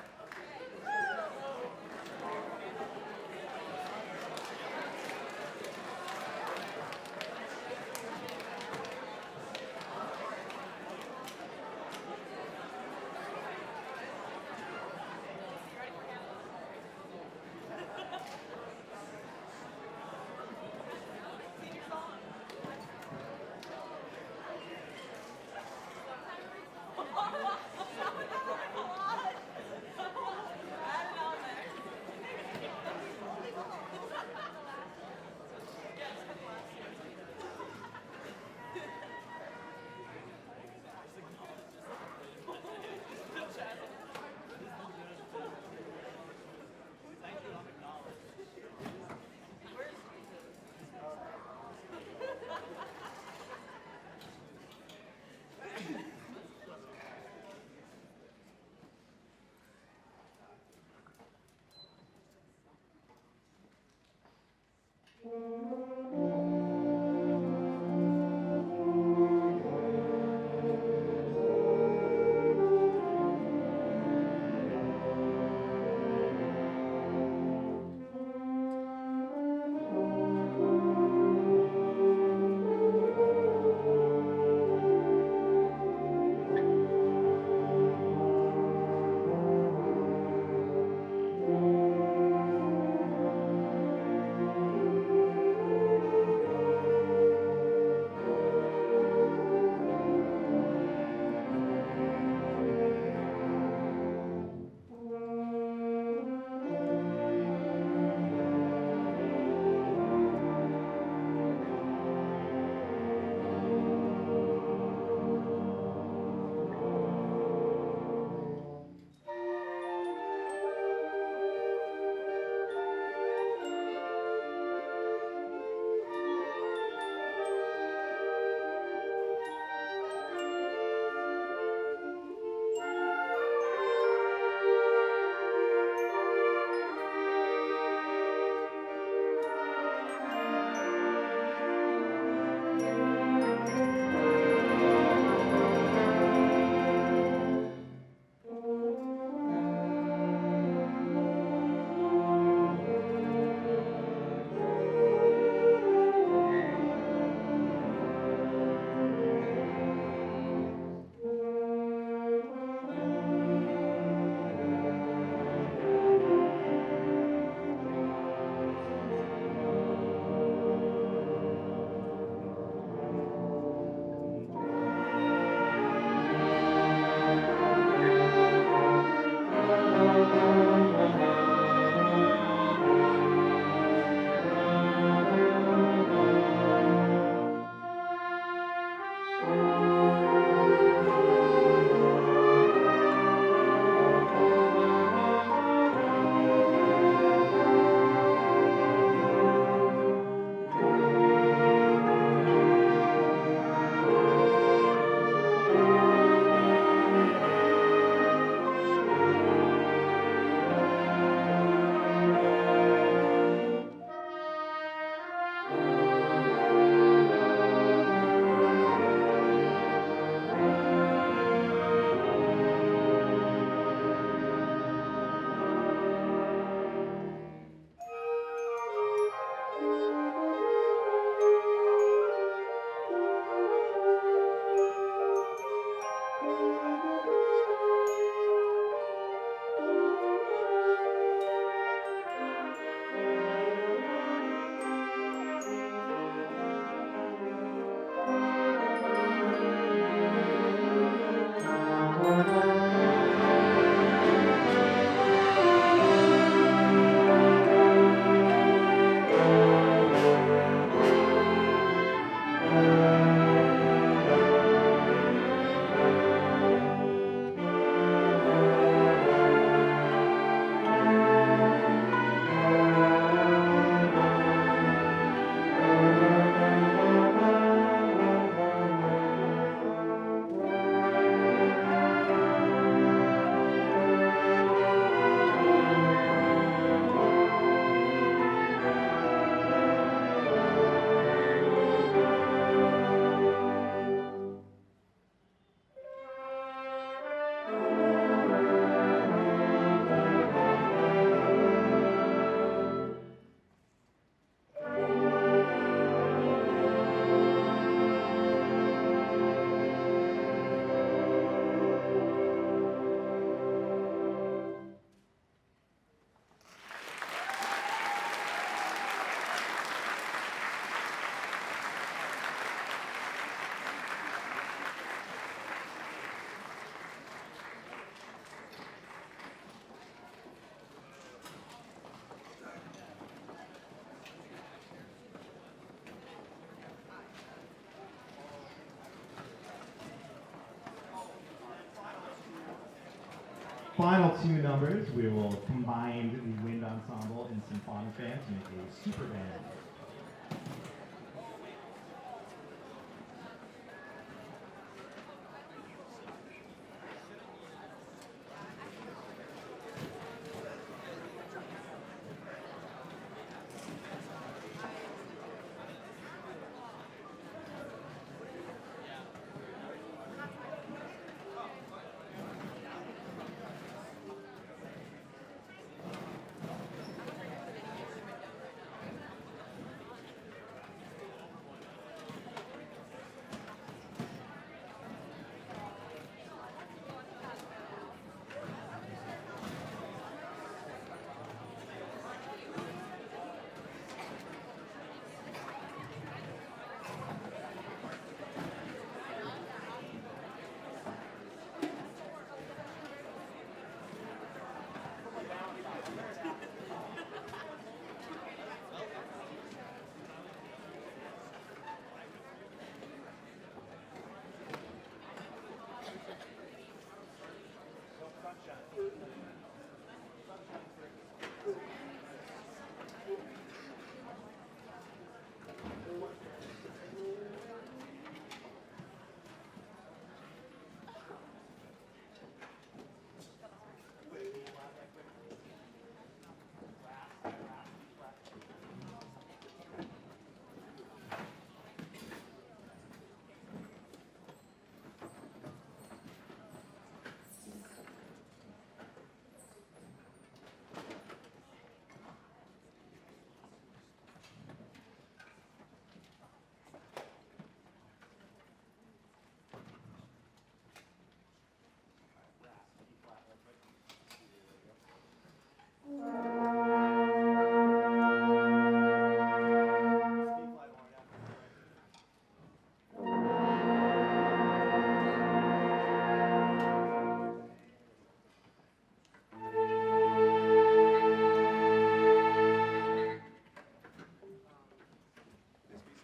final two numbers, we will combine the wind ensemble and symphonic band to make a super band.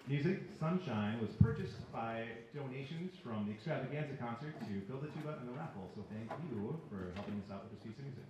Music, Sunshine, was purchased by donations from the extravaganza concert to fill the tuba and the raffle. So thank you for helping us out with this piece of music.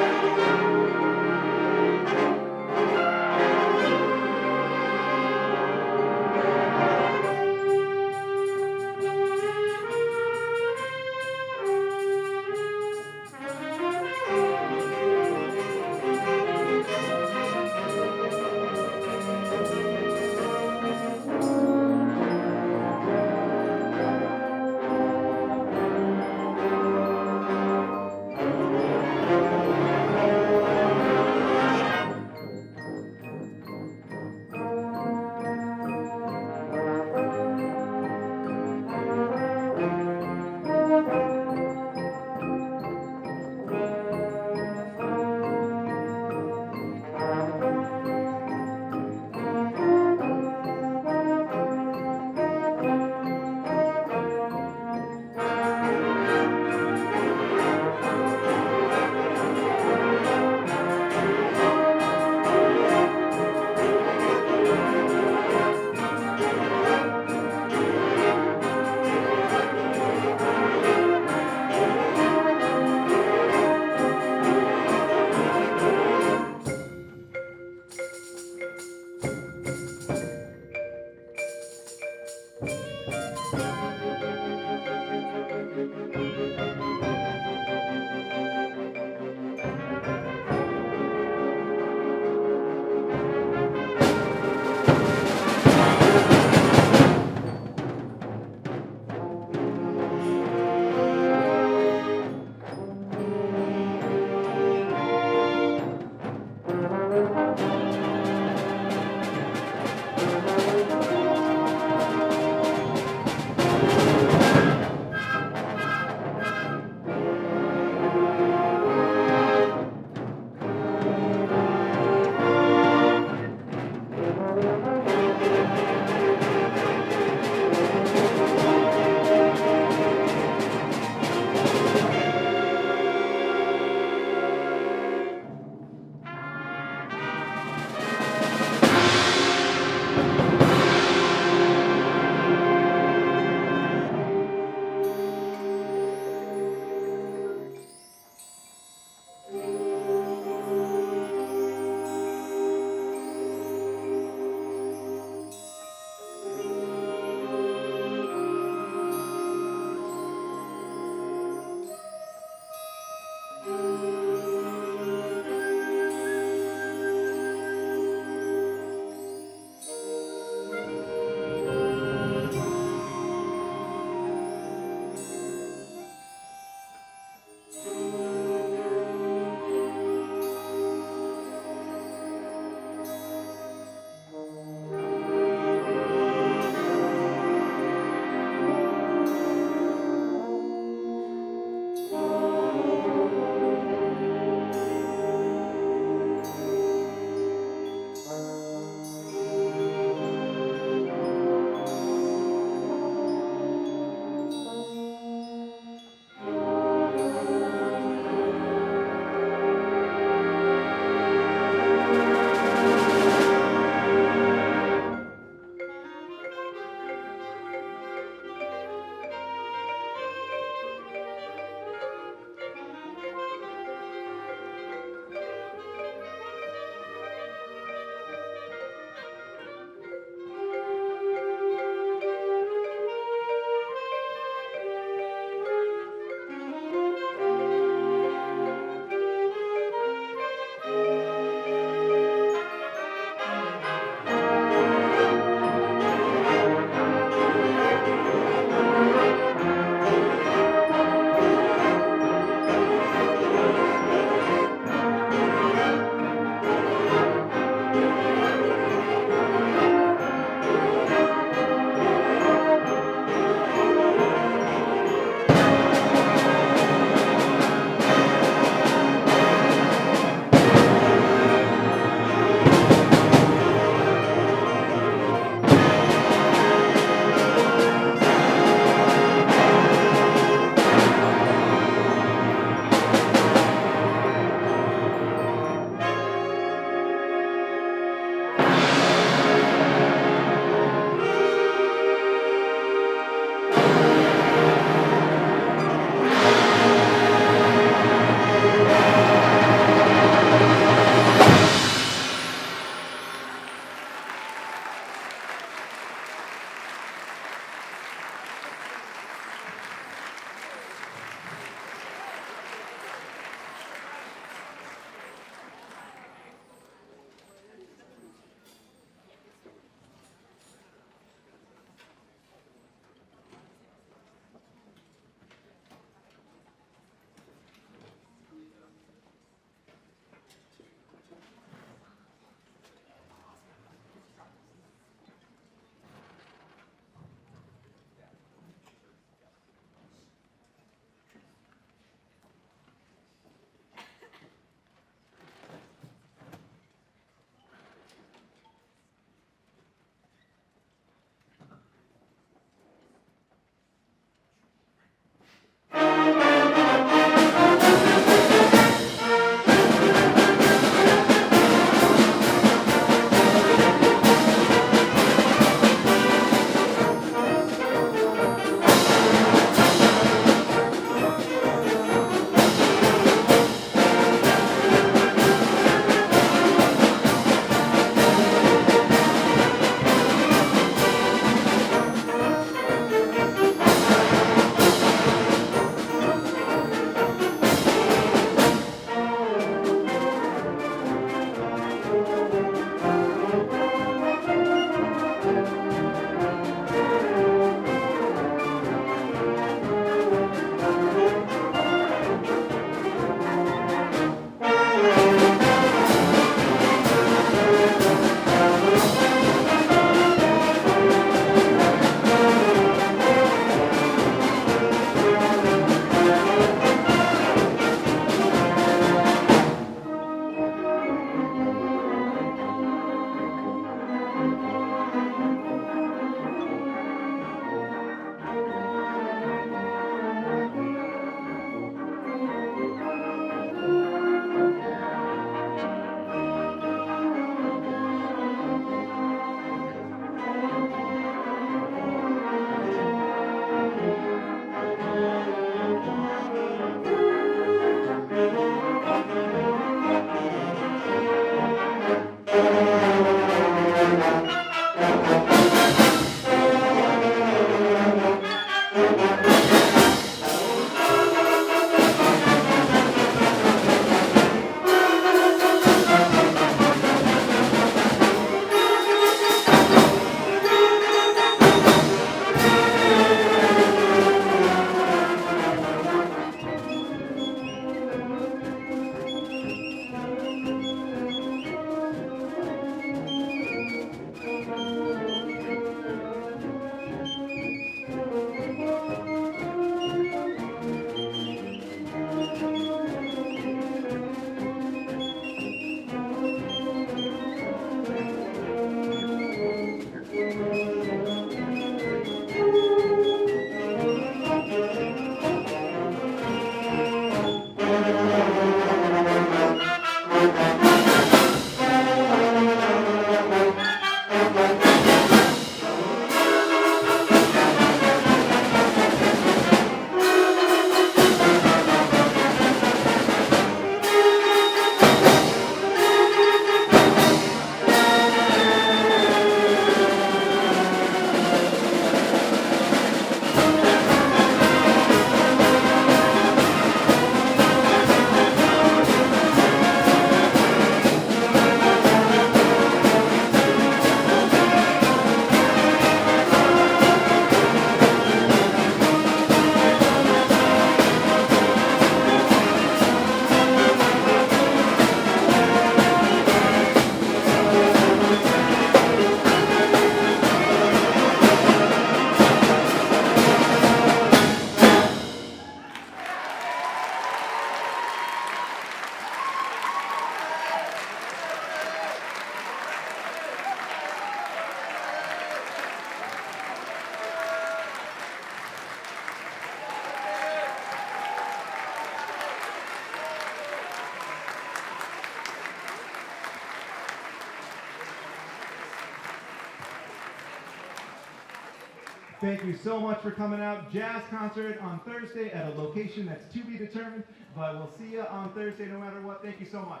Thank you so much for coming out. Jazz concert on Thursday at a location that's to be determined, but we'll see you on Thursday no matter what. Thank you so much.